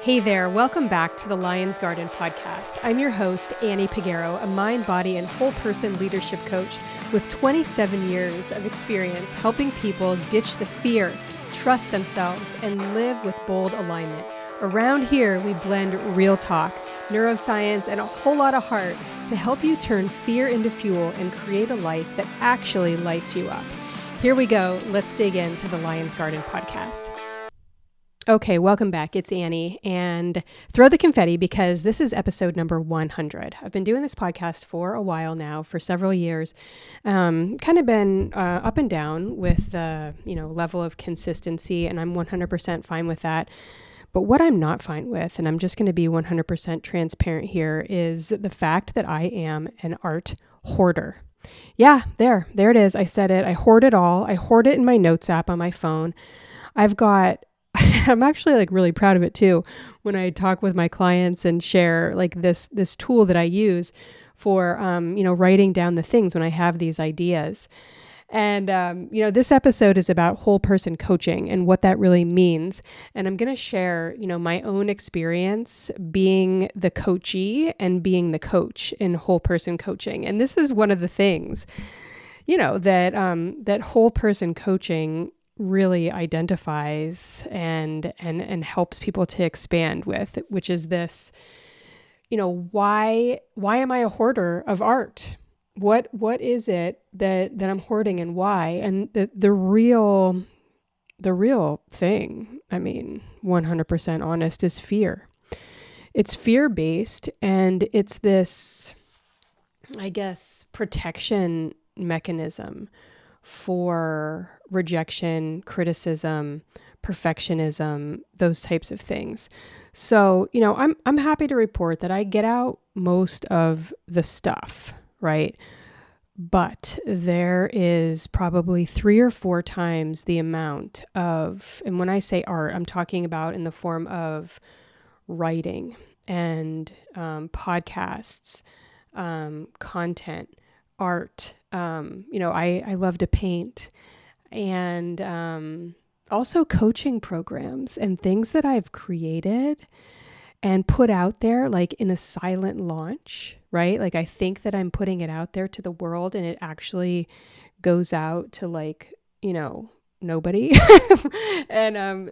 Hey there, welcome back to the Lion's Garden podcast. I'm your host, Annie Peguero, a mind, body, and whole person leadership coach with 27 years of experience helping people ditch the fear, trust themselves, and live with bold alignment. Around here, we blend real talk, neuroscience, and a whole lot of heart to help you turn fear into fuel and create a life that actually lights you up. Here we go. Let's dig into the Lion's Garden podcast. Okay, welcome back. It's Annie, and throw the confetti because this is episode number 100. I've been doing this podcast for a while now, for several years. Kind of been up and down with the level of consistency, and I'm 100% fine with that. But what I'm not fine with, and I'm just going to be 100% transparent here, is the fact that I am an art hoarder. Yeah, there it is. I said it. I hoard it all. I hoard it in my notes app on my phone. I'm actually really proud of it too. When I talk with my clients and share this tool that I use for, writing down the things when I have these ideas. And, this episode is about whole person coaching and what that really means. And I'm going to share, my own experience being the coachee and being the coach in whole person coaching. And this is one of the things, that whole person coaching really identifies and helps people to expand with, which is this, why am I a hoarder of art? What is it that I'm hoarding and why? And the real thing, 100% honest, is fear. It's fear-based, and it's this, protection mechanism for rejection, criticism, perfectionism, those types of things. So, I'm happy to report that I get out most of the stuff, right? But there is probably 3 or 4 times the amount of, and when I say art, I'm talking about in the form of writing and podcasts, content, art. I love to paint, and also coaching programs and things that I've created and put out there in a silent launch, right? I think that I'm putting it out there to the world, and it actually goes out to nobody. And I'm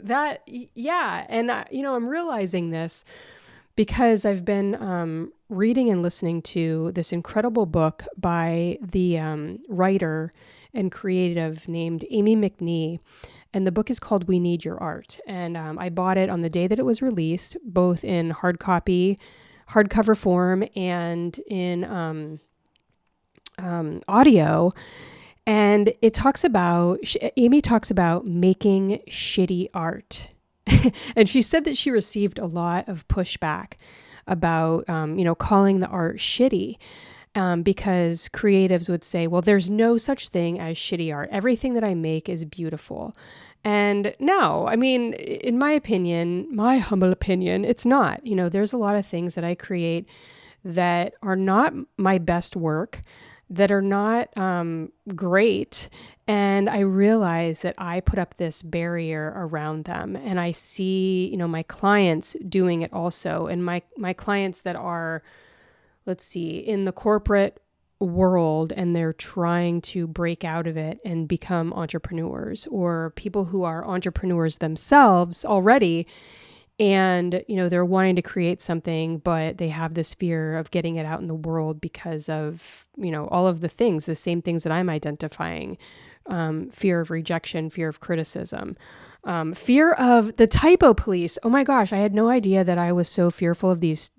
realizing this because I've been reading and listening to this incredible book by the writer and creative named Amy McNee. And the book is called We Need Your Art. And I bought it on the day that it was released, both in hardcover form and in audio. And it talks about, Amy talks about making shitty art. And she said that she received a lot of pushback about, calling the art shitty, because creatives would say, well, there's no such thing as shitty art. Everything that I make is beautiful. And no, in my opinion, my humble opinion, it's not. There's a lot of things that I create that are not my best work, that are not great. And I realize that I put up this barrier around them, and I see, my clients doing it also. And my clients that are, in the corporate world, and they're trying to break out of it and become entrepreneurs, or people who are entrepreneurs themselves already. And, they're wanting to create something, but they have this fear of getting it out in the world because of, all of the things, the same things that I'm identifying. Fear of rejection, fear of criticism, fear of the typo police. Oh my gosh, I had no idea that I was so fearful of these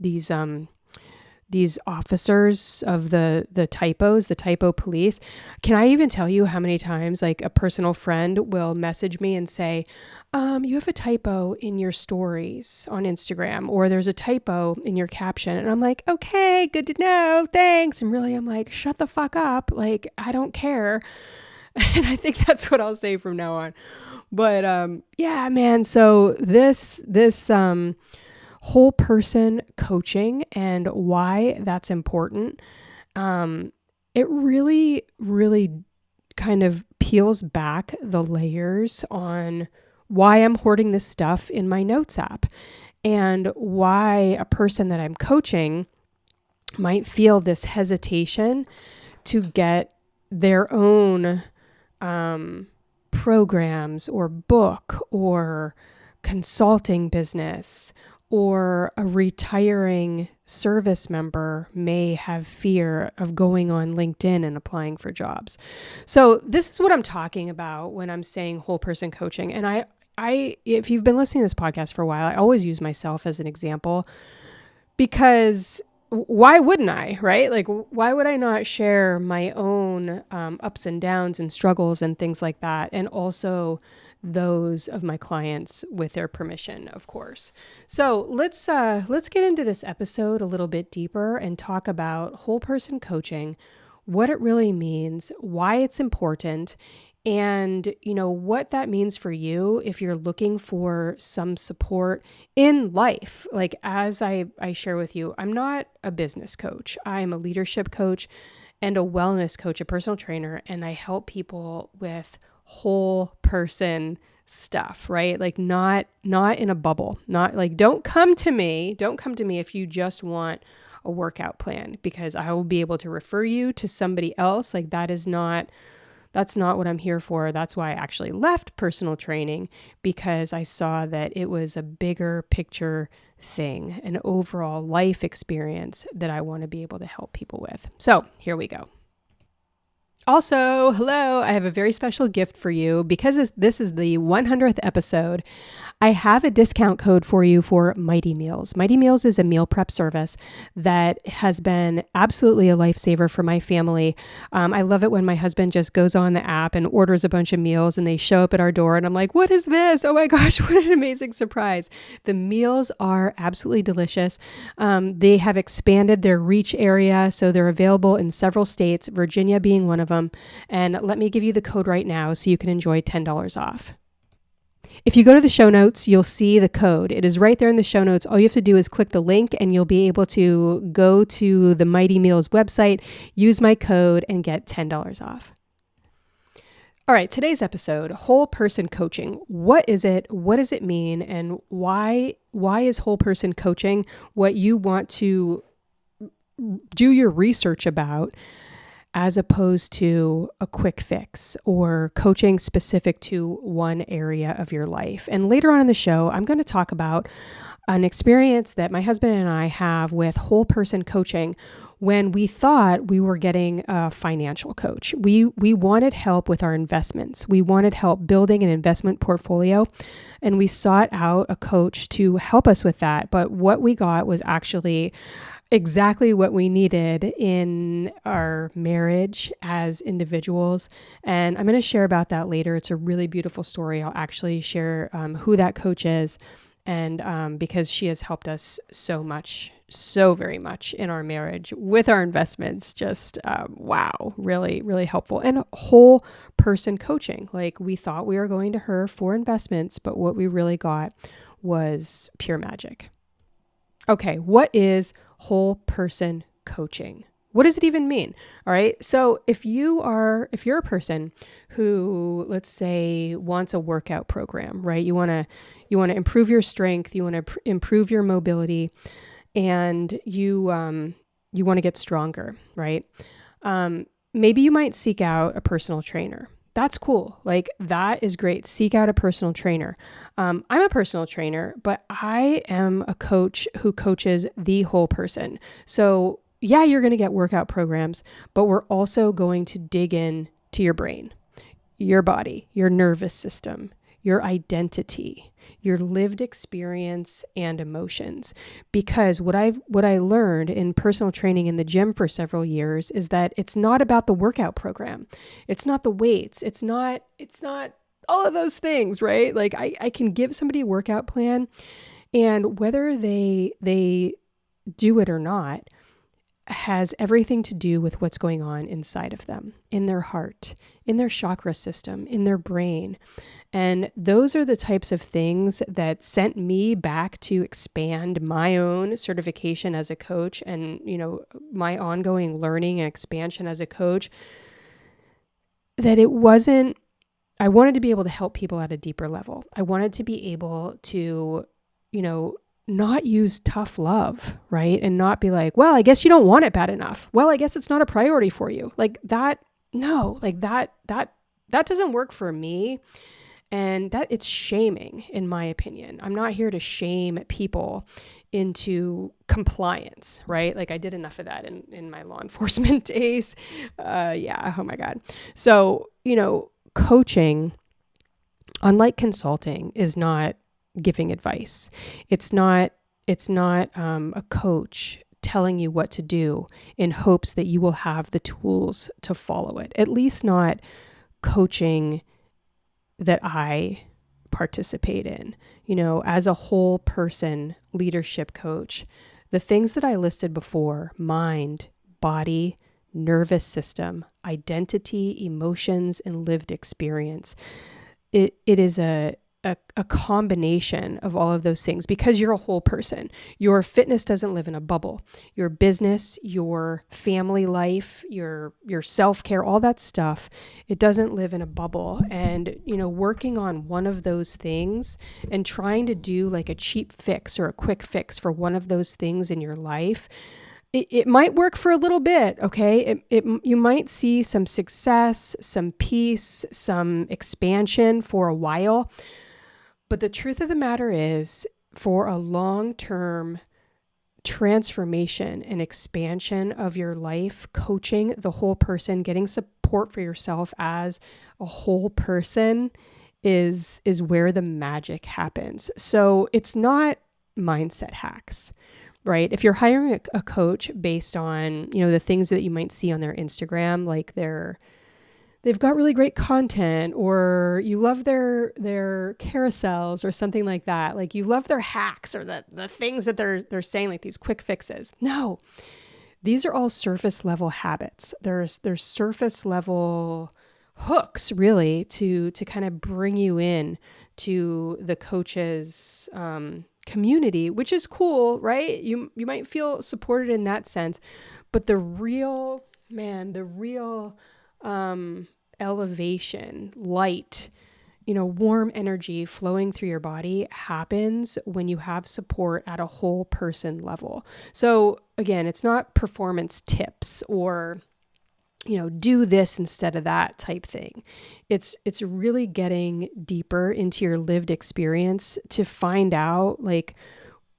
officers of the typos, the typo police. Can I even tell you how many times a personal friend will message me and say, you have a typo in your stories on Instagram, or there's a typo in your caption. And I'm like, okay, good to know. Thanks. And really, I'm like, shut the fuck up. I don't care. And I think that's what I'll say from now on. But, yeah, man. So this whole person coaching and why that's important, it really, really kind of peels back the layers on why I'm hoarding this stuff in my notes app, and why a person that I'm coaching might feel this hesitation to get their own programs or book or consulting business, or a retiring service member may have fear of going on LinkedIn and applying for jobs. So this is what I'm talking about when I'm saying whole person coaching. And if you've been listening to this podcast for a while, I always use myself as an example, because why wouldn't I, right? Like, why would I not share my own ups and downs and struggles and things like that? And also those of my clients with their permission, of course. So let's get into this episode a little bit deeper and talk about whole person coaching, what it really means, why it's important, and what that means for you if you're looking for some support in life. Like, as I share with you, I'm not a business coach. I'm a leadership coach and a wellness coach, a personal trainer, and I help people with whole person stuff, right? Like, not in a bubble, not like, don't come to me if you just want a workout plan, because I will be able to refer you to somebody else. Like, that's not what I'm here for. That's why I actually left personal training, because I saw that it was a bigger picture thing, an overall life experience that I want to be able to help people with. So here we go. Also, hello, I have a very special gift for you. Because this is the 100th episode, I have a discount code for you for Mighty Meals. Mighty Meals is a meal prep service that has been absolutely a lifesaver for my family. I love it when my husband just goes on the app and orders a bunch of meals and they show up at our door and I'm like, what is this? Oh my gosh, what an amazing surprise. The meals are absolutely delicious. They have expanded their reach area, so they're available in several states, Virginia being one of them. And let me give you the code right now so you can enjoy $10 off. If you go to the show notes, you'll see the code. It is right there in the show notes. All you have to do is click the link and you'll be able to go to the Mighty Meals website, use my code, and get $10 off. All right, today's episode, whole person coaching. What is it? What does it mean? And why is whole person coaching what you want to do your research about, as opposed to a quick fix or coaching specific to one area of your life? And later on in the show, I'm going to talk about an experience that my husband and I have with whole person coaching when we thought we were getting a financial coach. We wanted help with our investments. We wanted help building an investment portfolio, and we sought out a coach to help us with that. But what we got was actually exactly what we needed in our marriage as individuals. And I'm going to share about that later. It's a really beautiful story. I'll actually share who that coach is, and because she has helped us so much, so very much in our marriage with our investments. Just wow, really, really helpful. And whole person coaching. Like, we thought we were going to her for investments, but what we really got was pure magic. Okay, what is whole person coaching? What does it even mean? All right. So if you're a person who, let's say, wants a workout program, right? You want to improve your strength, you want to improve your mobility, and you want to get stronger, right? Maybe you might seek out a personal trainer. That's cool. Like, that is great. Seek out a personal trainer. I'm a personal trainer, but I am a coach who coaches the whole person. So yeah, you're going to get workout programs, but we're also going to dig in to your brain, your body, your nervous system, your identity, your lived experience and emotions. Because what I learned in personal training in the gym for several years is that it's not about the workout program. It's not the weights. It's not all of those things, right? Like, I can give somebody a workout plan, and whether they do it or not has everything to do with what's going on inside of them, in their heart, in their chakra system, in their brain. And those are the types of things that sent me back to expand my own certification as a coach, and, my ongoing learning and expansion as a coach, that it wasn't I wanted to be able to help people at a deeper level. I wanted to be able to, not use tough love, right? And not be like, well, I guess you don't want it bad enough. Well, I guess it's not a priority for you. Like that, no, like that doesn't work for me. And that it's shaming, in my opinion. I'm not here to shame people into compliance, right? Like I did enough of that in my law enforcement days. Yeah. Oh my God. So, coaching, unlike consulting, is not giving advice. It's not a coach telling you what to do in hopes that you will have the tools to follow it. At least not coaching that I participate in. As a whole person leadership coach, the things that I listed before: mind, body, nervous system, identity, emotions, and lived experience. It is a combination of all of those things, because you're a whole person. Your fitness doesn't live in a bubble. Your business, your family life, your self-care, all that stuff, it doesn't live in a bubble. And, working on one of those things and trying to do like a cheap fix or a quick fix for one of those things in your life, it might work for a little bit, okay? You might see some success, some peace, some expansion for a while. But the truth of the matter is, for a long-term transformation and expansion of your life, coaching the whole person, getting support for yourself as a whole person is where the magic happens. So it's not mindset hacks, right? If you're hiring a coach based on, the things that you might see on their Instagram, like they've got really great content, or you love their carousels or something like that. Like you love their hacks or the things that they're saying, like these quick fixes. No, these are all surface level habits. There's surface level hooks really to kind of bring you in to the coach's community, which is cool, right? You might feel supported in that sense, but the real elevation, light, warm energy flowing through your body happens when you have support at a whole person level. So again, it's not performance tips or, do this instead of that type thing. It's really getting deeper into your lived experience to find out like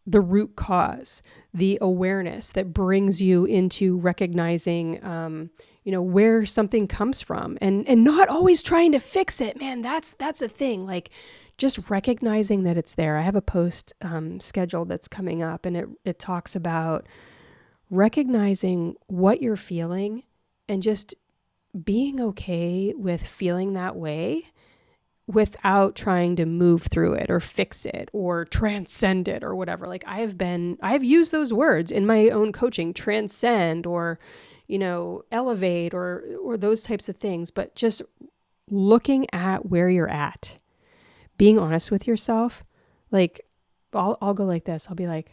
the root cause, the awareness that brings you into recognizing, where something comes from, and not always trying to fix it, man. That's a thing. Like just recognizing that it's there. I have a post scheduled that's coming up, and it talks about recognizing what you're feeling and just being okay with feeling that way without trying to move through it or fix it or transcend it or whatever. Like I've used those words in my own coaching, transcend or, elevate or those types of things, but just looking at where you're at, being honest with yourself. Like I'll go like this. I'll be like,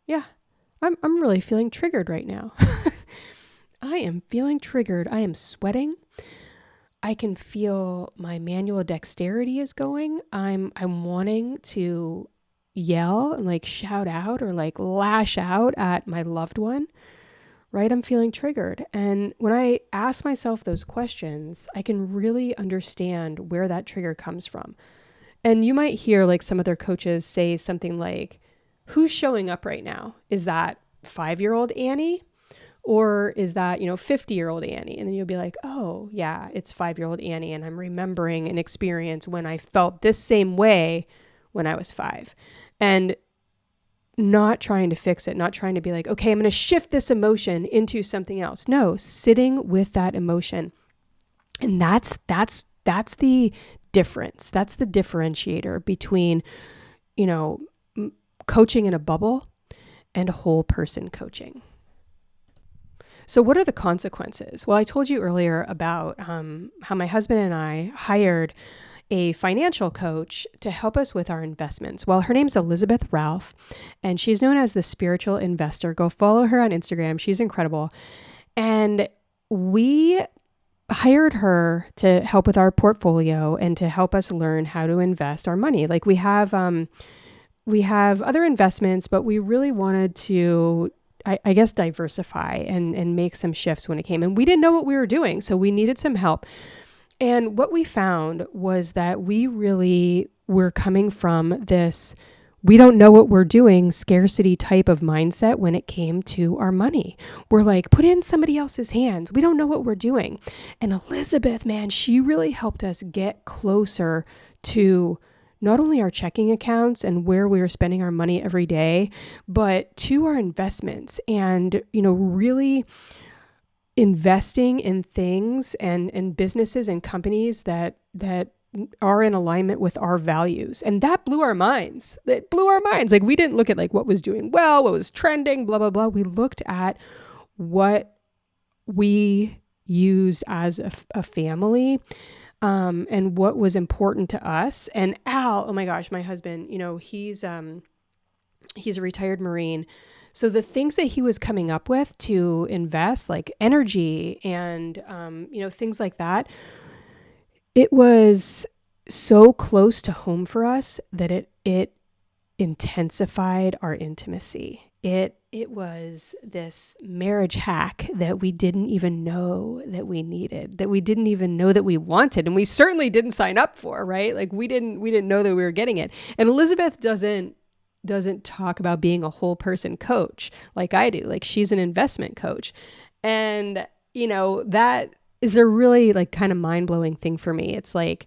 yeah, I'm really feeling triggered right now. I am feeling triggered. I am sweating. I can feel my manual dexterity is going. I'm wanting to yell and like shout out or like lash out at my loved one, right? I'm feeling triggered. And when I ask myself those questions, I can really understand where that trigger comes from. And you might hear like some other coaches say something like, who's showing up right now? Is that 5-year-old Annie? Or is that, 50-year-old Annie? And then you'll be like, oh yeah, it's 5-year-old Annie. And I'm remembering an experience when I felt this same way when I was 5. And not trying to fix it, not trying to be like, okay, I'm going to shift this emotion into something else. No, sitting with that emotion. And that's the difference. That's the differentiator between, coaching in a bubble and whole person coaching. So what are the consequences? Well, I told you earlier about how my husband and I hired a financial coach to help us with our investments. Well, her name's Elizabeth Ralph, and she's known as the Spiritual Investor. Go follow her on Instagram. She's incredible. And we hired her to help with our portfolio and to help us learn how to invest our money. Like we have other investments, but we really wanted to, I guess, diversify and make some shifts when it came. And we didn't know what we were doing, so we needed some help. And what we found was that we really were coming from this, we don't know what we're doing, scarcity type of mindset when it came to our money. We're like, put it in somebody else's hands. We don't know what we're doing. And Elizabeth, man, she really helped us get closer to not only our checking accounts and where we were spending our money every day, but to our investments and, really investing in things and businesses and companies that are in alignment with our values. And that blew our minds. It blew our minds. Like, we didn't look at like what was doing well, what was trending, blah, blah, blah. We looked at what we used as a family, and what was important to us. And Al, oh my gosh, my husband, he's a retired Marine. So the things that he was coming up with to invest, like energy and, things like that, it was so close to home for us that it intensified our intimacy. It was this marriage hack that we didn't even know that we needed, that we didn't even know that we wanted, and we certainly didn't sign up for, right? Like we didn't know that we were getting it. And Elizabeth doesn't talk about being a whole person coach like I do. Like, she's an investment coach. And, that is a really like kind of mind-blowing thing for me. It's like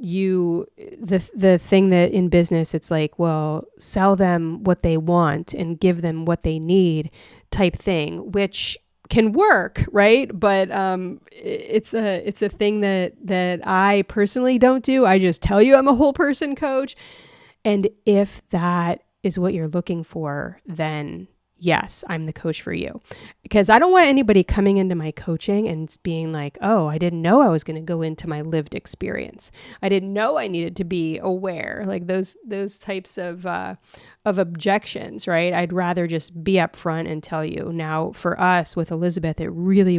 the thing that in business, it's like, well, sell them what they want and give them what they need type thing, which can work, right? But it's a thing that I personally don't do. I just tell you I'm a whole person coach. And if that is what you're looking for, then yes, I'm the coach for you. Because I don't want anybody coming into my coaching and being like, oh, I didn't know I was going to go into my lived experience. I didn't know I needed to be aware, like those types of objections, right? I'd rather just be upfront and tell you. Now, for us with Elizabeth, it really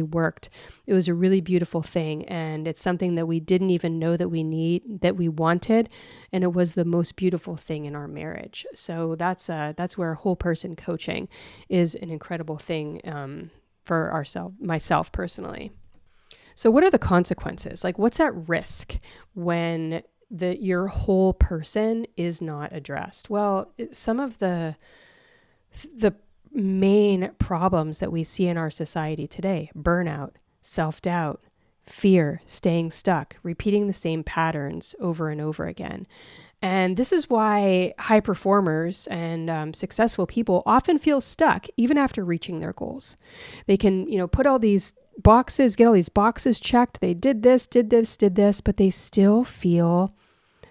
worked. It was a really beautiful thing, and it's something that we didn't even know that we wanted, and it was the most beautiful thing in our marriage. So that's where whole person coaching is an incredible thing for myself personally. So what are the consequences? Like, what's at risk when your whole person is not addressed? Well, some of the main problems that we see in our society today: burnout, self-doubt, fear, staying stuck, repeating the same patterns over and over again. And this is why high performers and successful people often feel stuck even after reaching their goals. They can, put all these boxes, get all these boxes checked. They did this, but they still feel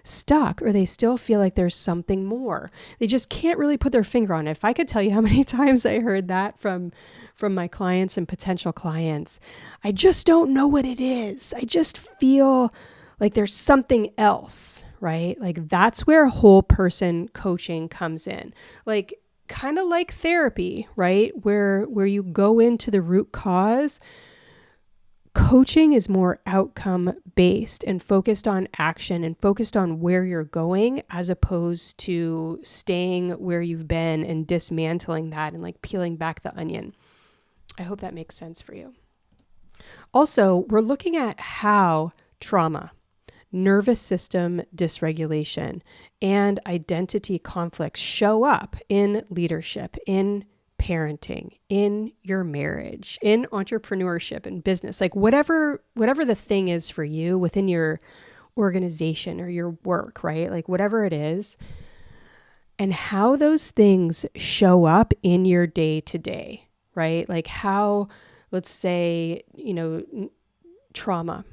stuck, or they still feel like there's something more. They just can't really put their finger on it. If I could tell you how many times I heard that from my clients and potential clients, I just don't know what it is. I just feel like there's something else, right? Like, that's where whole person coaching comes in. Like, kind of like therapy, right? Where you go into the root cause. Coaching is more outcome based and focused on action and focused on where you're going, as opposed to staying where you've been and dismantling that and like peeling back the onion. I hope that makes sense for you. Also, we're looking at how trauma, nervous system dysregulation, and identity conflicts show up in leadership, in parenting, in your marriage, in entrepreneurship and business, like whatever the thing is for you within your organization or your work, right? Like whatever it is, and how those things show up in your day to day, right? Like how, let's say, trauma,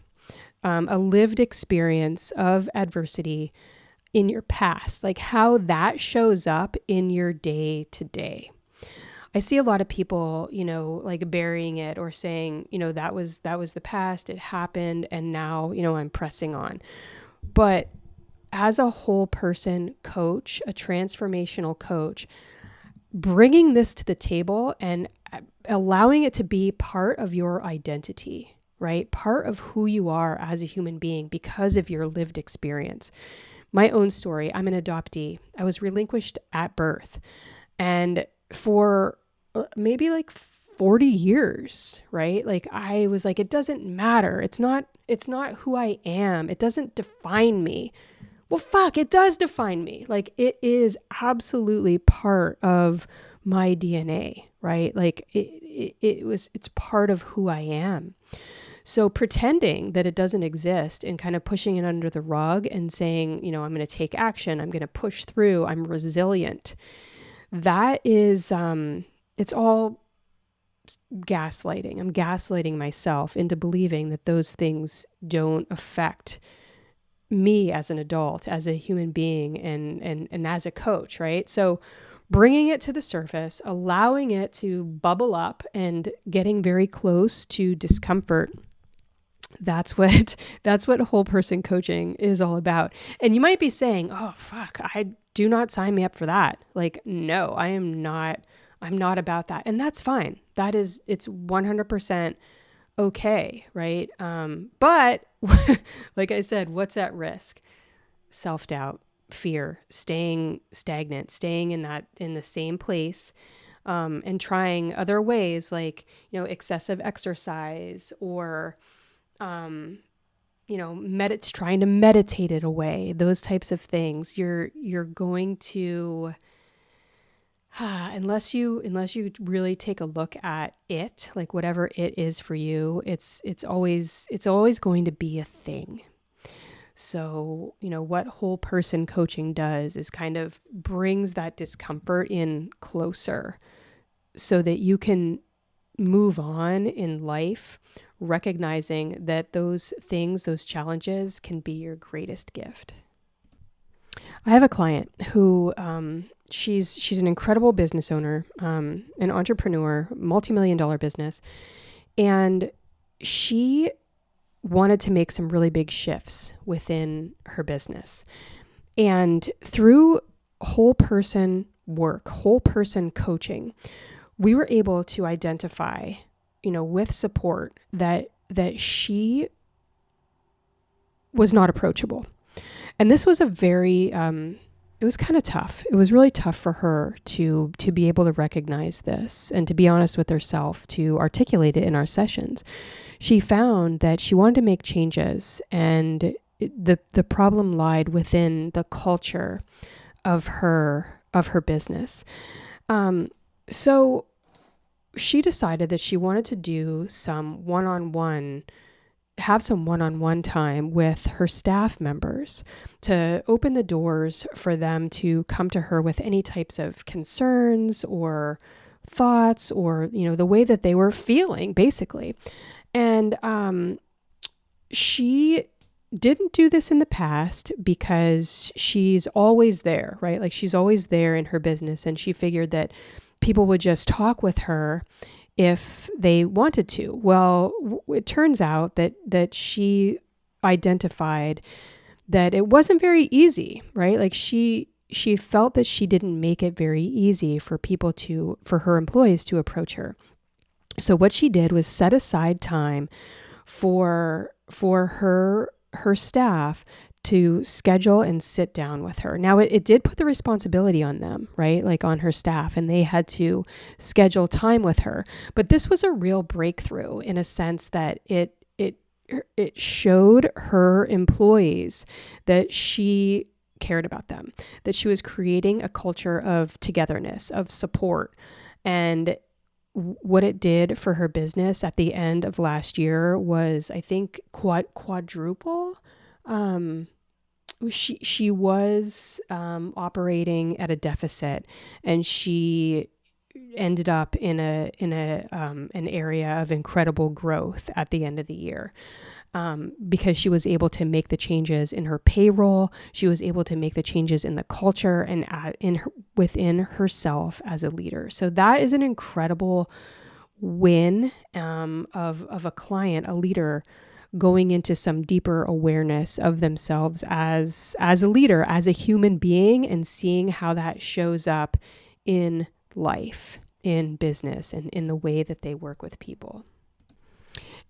a lived experience of adversity in your past, like how that shows up in your day to day. I see a lot of people, like burying it or saying, that was the past, it happened, and now, I'm pressing on. But as a whole person coach, a transformational coach, bringing this to the table and allowing it to be part of your identity, right? Part of who you are as a human being because of your lived experience. My own story, I'm an adoptee. I was relinquished at birth. And for maybe like 40 years, right? Like I was like, it doesn't matter. It's not who I am. It doesn't define me. Well, fuck, it does define me. Like it is absolutely part of my DNA, right? Like it's part of who I am. So pretending that it doesn't exist and kind of pushing it under the rug and saying, I'm going to take action, I'm going to push through, I'm resilient. That is, it's all gaslighting. I'm gaslighting myself into believing that those things don't affect me as an adult, as a human being, and as a coach, right? So bringing it to the surface, allowing it to bubble up and getting very close to discomfort. That's what whole person coaching is all about. And you might be saying, "Oh, fuck, do not sign me up for that." Like, no, I'm not about that. And that's fine. It's 100% okay, right? But like I said, what's at risk? Self-doubt, fear, staying stagnant, staying in the same place, and trying other ways like, excessive exercise or, trying to meditate it away, those types of things. You're going to, unless you really take a look at it, like whatever it is for you, it's always going to be a thing. So, what whole person coaching does is kind of brings that discomfort in closer so that you can move on in life, recognizing that those things, those challenges can be your greatest gift. I have a client who, she's an incredible business owner, an entrepreneur, multi-million-dollar business. And she wanted to make some really big shifts within her business. And through whole person work, whole person coaching, we were able to identify, with support that she was not approachable. And this was a very, it was kind of tough. It was really tough for her to be able to recognize this and to be honest with herself, to articulate it in our sessions. She found that she wanted to make changes, and the problem lied within the culture of her business. So she decided that she wanted to do some one-on-one time with her staff members to open the doors for them to come to her with any types of concerns or thoughts or, the way that they were feeling, basically. And she didn't do this in the past because she's always there, right? Like she's always there in her business, and she figured that people would just talk with her if they wanted to. Well, it turns out that she identified that it wasn't very easy, right? Like she felt that she didn't make it very easy for her employees to approach her. So what she did was set aside time for her staff to schedule and sit down with her. Now, it did put the responsibility on them, right? Like on her staff, and they had to schedule time with her. But this was a real breakthrough in a sense that it showed her employees that she cared about them, that she was creating a culture of togetherness, of support. And what it did for her business at the end of last year was, I think, quadruple. She was operating at a deficit, and she ended up in an area of incredible growth at the end of the year. Because she was able to make the changes in her payroll, she was able to make the changes in the culture and within herself as a leader. So that is an incredible win of a client, a leader, going into some deeper awareness of themselves as a leader, as a human being, and seeing how that shows up in life, in business, and in the way that they work with people.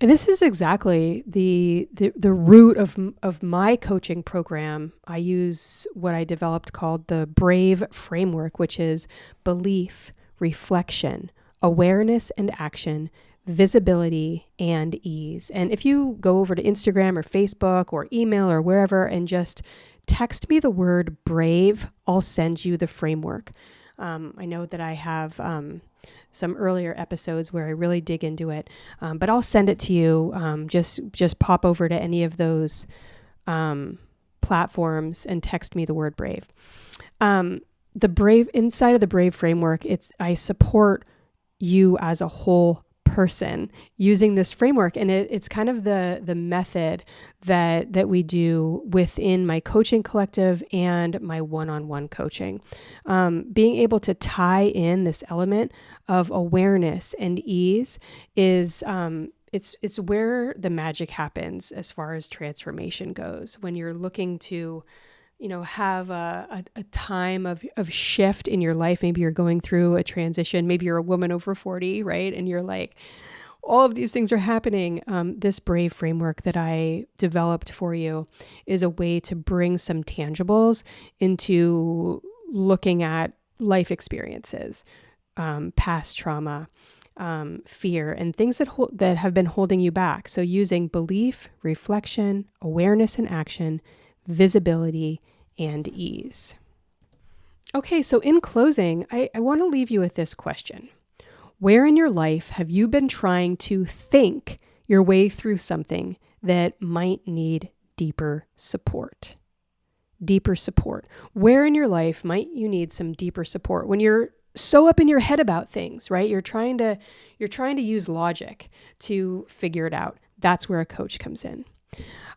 And this is exactly the root of my coaching program. I use what I developed called the BRAVE framework, which is belief, reflection, awareness and action, visibility, and ease. And if you go over to Instagram or Facebook or email or wherever and just text me the word BRAVE, I'll send you the framework. I know that I have some earlier episodes where I really dig into it, but I'll send it to you. Just pop over to any of those platforms and text me the word BRAVE. The BRAVE, inside of the BRAVE framework, I support you as a whole person using this framework, and it's kind of the method that we do within my coaching collective and my one-on-one coaching. Being able to tie in this element of awareness and ease is it's where the magic happens as far as transformation goes. When you're looking to have a time of shift in your life. Maybe you're going through a transition. Maybe you're a woman over 40, right? And you're like, all of these things are happening. This BRAVE framework that I developed for you is a way to bring some tangibles into looking at life experiences, past trauma, fear, and things that have been holding you back. So using belief, reflection, awareness and action, visibility, and ease. Okay, so in closing, I want to leave you with this question. Where in your life have you been trying to think your way through something that might need deeper support? Deeper support. Where in your life might you need some deeper support when you're so up in your head about things, right? You're trying to use logic to figure it out. That's where a coach comes in.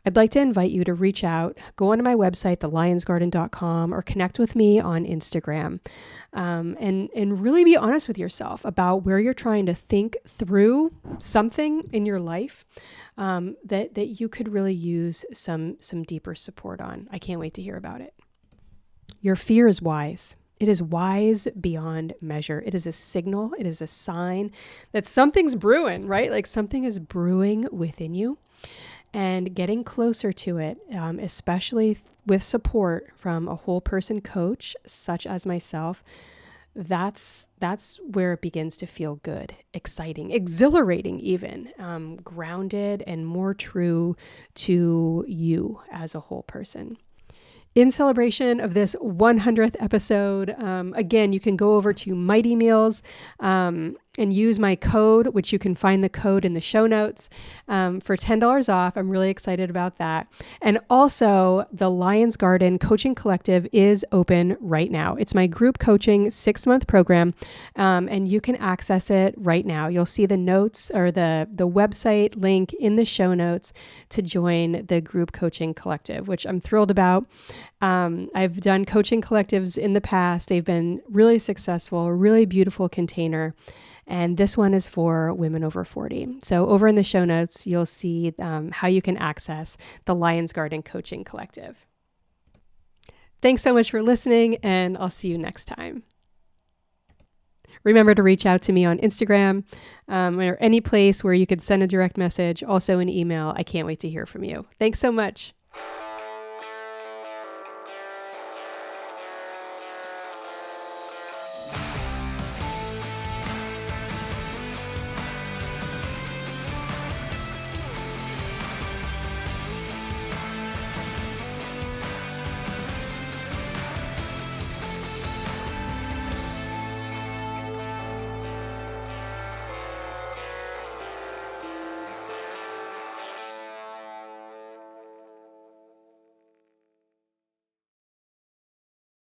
I'd like to invite you to reach out, go onto my website, thelionsgarden.com, or connect with me on Instagram, and really be honest with yourself about where you're trying to think through something in your life that you could really use some deeper support on. I can't wait to hear about it. Your fear is wise. It is wise beyond measure. It is a signal. It is a sign that something's brewing, right? Like something is brewing within you. And getting closer to it, especially with support from a whole person coach, such as myself, that's where it begins to feel good, exciting, exhilarating even, grounded and more true to you as a whole person. In celebration of this 100th episode, again, you can go over to Mighty Meals and use my code, which you can find the code in the show notes for $10 off. I'm really excited about that. And also, the Lions Garden Coaching Collective is open right now. It's my group coaching 6-month program, and you can access it right now. You'll see the notes or the website link in the show notes to join the group coaching collective, which I'm thrilled about. I've done coaching collectives in the past. They've been really successful, a really beautiful container. And this one is for women over 40. So over in the show notes, you'll see how you can access the Lions Garden Coaching Collective. Thanks so much for listening, and I'll see you next time. Remember to reach out to me on Instagram or any place where you could send a direct message, also an email. I can't wait to hear from you. Thanks so much.